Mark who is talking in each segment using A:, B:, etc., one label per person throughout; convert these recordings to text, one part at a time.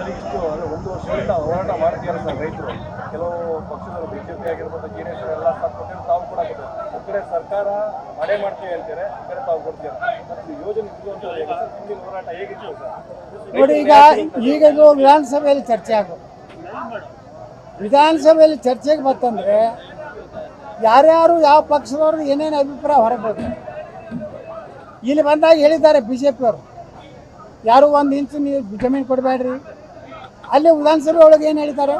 A: ಸರಿ ಇಷ್ಟು ಅಂದರೆ 1 ವರ್ಷದಿಂದ ಹೋರಾಟ ಮಾಡ್ತಿದ್ದಾರೆ ಸರ್ ರೈತರು. ಕೆಲವು ಪಕ್ಷದವರು ಬಿಜೆಪಿ ಆಗಿರ್ಬೋದು, ಜೆಡಿಎಸ್ ಎಲ್ಲ ಸಾಥ್ ಕೊಟ್ಟಿರೋ ತಾವು ಕೂಡ ಕೊಟ್ಟಿದ್ದಾರೆ. ಒಂದು ಕಡೆ ಸರ್ಕಾರ ಮಳೆ ಮಾಡ್ತೀವಿ ಹೇಳ್ತಾರೆ, ಈ ಕಡೆ ತಾವು ಕೊಡ್ತೀರಾ. ಮತ್ತು ಯೋಜನೆ ನಿಲ್ಲುವಂಥ ಹೇಗೆ ಸರ್? ಹಿಂದಿನ ಹೋರಾಟ ಹೇಗಿತ್ತು ಸರ್?
B: ನೋಡಿ, ಈಗ ಇದು ವಿಧಾನಸಭೆಯಲ್ಲಿ ಚರ್ಚೆ ಆಗೋದು. ವಿಧಾನಸಭೆಯಲ್ಲಿ ಚರ್ಚೆಗೆ ಬರ್ತಂದ್ರೆ ಯಾರ್ಯಾರು ಯಾವ ಪಕ್ಷದವ್ರದ್ದು ಏನೇನು ಅಭಿಪ್ರಾಯ ಹೊರಬೋದು. ಇಲ್ಲಿ ಬಂದಾಗ ಹೇಳಿದ್ದಾರೆ ಬಿ ಜೆ ಪಿಯವರು, ಯಾರು 1 ಇಂಚು ನೀವು ಜಮೀನು ಕೊಡಬೇಡ್ರಿ. ಅಲ್ಲಿ ವಿಧಾನಸಭೆ ಒಳಗೆ ಏನು ಹೇಳಿದ್ದಾರೆ,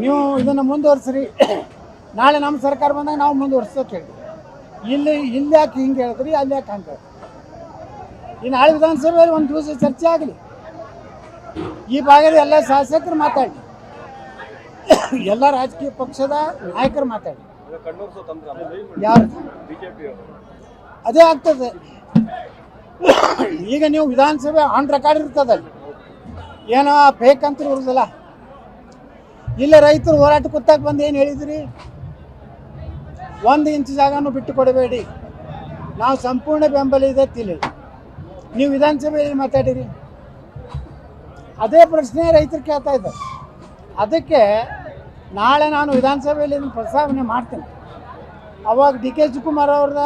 B: ನೀವು ಇದನ್ನು ಮುಂದುವರಿಸ್ರಿ, ನಾಳೆ ನಮ್ಮ ಸರ್ಕಾರ ಬಂದಾಗ ನಾವು ಮುಂದುವರಿಸೋಕೆ ಹೇಳಿದ್ವಿ. ಇಲ್ಲಿ ಯಾಕೆ ಹಿಂಗೆ ಹೇಳಿದ್ರಿ, ಅಲ್ಲಿ ಯಾಕೆ ಹಂಗೆ ಹೇಳಿದ್ರಿ. ಈ ನಾಳೆ ವಿಧಾನಸಭೆಯಲ್ಲಿ ಒಂದು ದಿವಸ ಚರ್ಚೆ ಆಗಲಿ. ಈ ಭಾಗದ ಎಲ್ಲ ಶಾಸಕರು ಮಾತಾಡಿ, ಎಲ್ಲ ರಾಜಕೀಯ ಪಕ್ಷದ ನಾಯಕರು ಮಾತಾಡಿ. ಯಾರು ಅದೇ ಆಗ್ತದೆ. ಈಗ ನೀವು ವಿಧಾನಸಭೆ ಆನ್ ರೆಕಾರ್ಡ್ ಇರ್ತದಲ್ಲಿ ಏನೋ ಫೇಕ್ ಅಂತ ಇರೋದಿಲ್ಲ. ಇಲ್ಲ ರೈತರು ಹೋರಾಟ ಕೂತಾಗ ಬಂದು ಏನು ಹೇಳಿದ್ರಿ, 1 ಇಂಚು ಜಾಗನೂ ಬಿಟ್ಟು ಕೊಡಬೇಡಿ, ನಾವು ಸಂಪೂರ್ಣ ಬೆಂಬಲ ಇದೆ ತಿಳಿ. ನೀವು ವಿಧಾನಸಭೆಯಲ್ಲಿ ಮಾತಾಡಿರಿ, ಅದೇ ಪ್ರಶ್ನೆ ರೈತರು ಕೇಳ್ತಾ ಇದ್ದಾರೆ. ಅದಕ್ಕೆ ನಾಳೆ ನಾನು ವಿಧಾನಸಭೆಯಲ್ಲಿ ಪ್ರಸ್ತಾವನೆ ಮಾಡ್ತೇನೆ. ಅವಾಗ ಡಿ ಕೆ ಶಿವಕುಮಾರ್ ಅವ್ರದ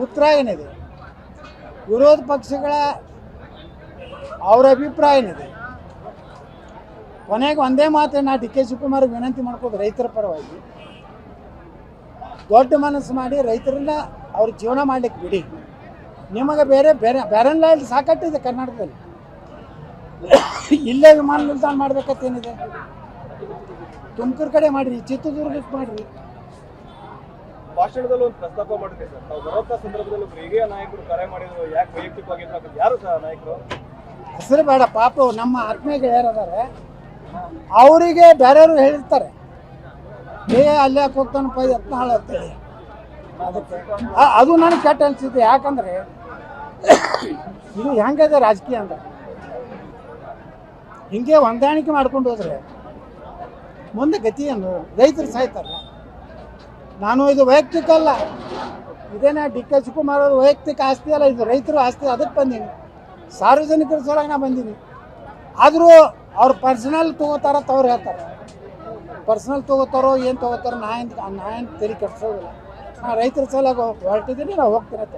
B: ಉತ್ತರ ಏನಿದೆ, ವಿರೋಧ ಪಕ್ಷಗಳ ಅವರ ಅಭಿಪ್ರಾಯ ಏನಿದೆ, ಕೊನೆಗೆ ಒಂದೇ ಮಾತು ನಾ ಡಿ ಕೆ ಶಿವಕುಮಾರ್ ವಿನಂತಿ ಮಾಡ್ಕೋದು, ರೈತರ ಪರವಾಗಿ ದೊಡ್ಡ ಮನಸ್ಸು ಮಾಡಿ ರೈತರನ್ನ ಅವ್ರ ಜೀವನ ಮಾಡ್ಲಿಕ್ಕೆ ಬಿಡಿ. ನಿಮಗೆ ಬೇರೆಲ್ಲ ಇಲ್ಲಿ ಸಾಕಟ್ಟಿದೆ ಕರ್ನಾಟಕದಲ್ಲಿ. ಇಲ್ಲೇ ವಿಮಾನ ನಿಲ್ದಾಣ ಮಾಡ್ಬೇಕಂತೇನಿದೆ, ತುಮಕೂರು ಕಡೆ ಮಾಡಿರಿ, ಚಿತ್ರದುರ್ಗಕ್ಕೆ ಮಾಡಿರಿ.
A: ಭಾಷಣದಲ್ಲಿ ಒಂದು ಪ್ರಸ್ತಾಪ ಮಾಡಿದೆ ಸರ್, ನಾವು ಬರೋಂಥ ಸಂದರ್ಭದಲ್ಲಿ ಹಿರಿಯ ನಾಯಕರು ಕರೆ ಮಾಡಿದ್ರು, ಯಾಕೆ ವೈಯಕ್ತಿಕವಾಗಿ ಯಾರು ಸರ್ ನಾಯಕರು?
B: ಹೆಸರು ಬೇಡ, ಪಾಪ ನಮ್ಮ ಆತ್ಮೀಯ ಗೆಳೆಯರದಾರೆ, ಅವರಿಗೆ ಬೇರೆಯವರು ಹೇಳಿರ್ತಾರೆ, ಅಲ್ಲಿ ಯಾಕೆ ಹೋಗ್ತಾನಪ್ಪ ಯತ್ನಾಳ ಅಂತೇಳಿ. ಅದಕ್ಕೆ ಅದು ನನಗೆ ಕೆಟ್ಟ ಅನಿಸುತ್ತೆ. ಯಾಕಂದರೆ ಇದು ಹೆಂಗಿದೆ ರಾಜಕೀಯ ಅಂದರೆ, ಹಿಂಗೆ ಹೊಂದಾಣಿಕೆ ಮಾಡ್ಕೊಂಡು ಹೋದರೆ ಮುಂದೆ ಗತಿಯನ್ನು ರೈತರು ಸಾಯ್ತಾರೆ. ನಾನು ಇದು ವೈಯಕ್ತಿಕ ಅಲ್ಲ, ಇದೇನೇ ಡಿ ಕೆ ಶಿವಕುಮಾರ್ ಅವರು ವೈಯಕ್ತಿಕ ಆಸ್ತಿ ಅಲ್ಲ, ಇದು ರೈತರು ಆಸ್ತಿ. ಅದಕ್ಕೆ ಬಂದೀನಿ, ಸಾರ್ವಜನಿಕರ ಸಲುವಾಗಿ ನಾ ಬಂದೀನಿ. ಆದರೂ ಅವ್ರು ಪರ್ಸನಲ್ ತೊಗೋತಾರ ತವ್ರು ಹೇಳ್ತಾರೆ. ಪರ್ಸನಲ್ ತೊಗೋತಾರೋ ಏನು ತೊಗೋತಾರೋ ನಾ ಏನು ತಲೆ ಕೆಡಿಸೋದಿಲ್ಲ. ನಾ ರೈತರ ಸಲುವಾಗಿ ಹೊರಟಿದ್ದೀನಿ, ನಾವು ಹೋಗ್ತೀನಿ ಅಂತ.